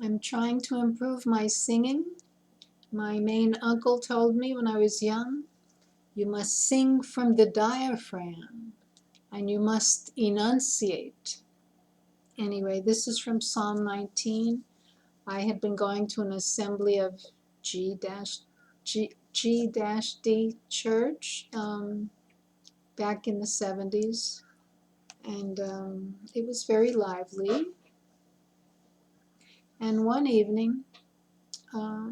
I'm trying to improve my singing. My main uncle told me when I was young, you must sing from the diaphragm and you must enunciate. Anyway, this is from Psalm 19. I had been going to an assembly of G-D church back in the 70s, and it was very lively. And one evening, a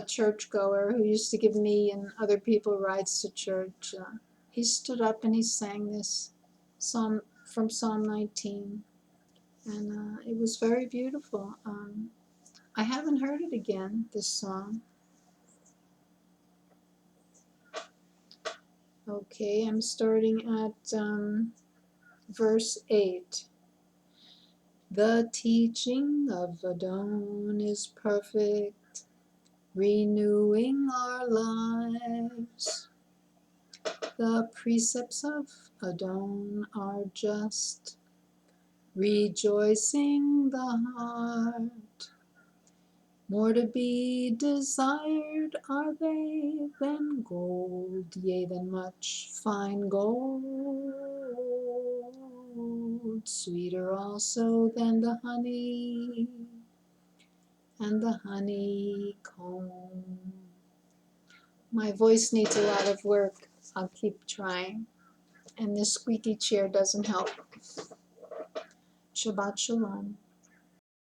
churchgoer who used to give me and other people rides to church, he stood up and he sang this psalm from Psalm 19, and it was very beautiful. I haven't heard it again, this song. Okay, I'm starting at verse 8. The teaching of Adon is perfect, renewing our lives. The precepts of Adon are just, rejoicing the heart. More to be desired are they than gold, yea, than much fine gold. Sweeter also than the honey and the honeycomb. My voice needs a lot of work. I'll keep trying. And this squeaky chair doesn't help. Shabbat Shalom.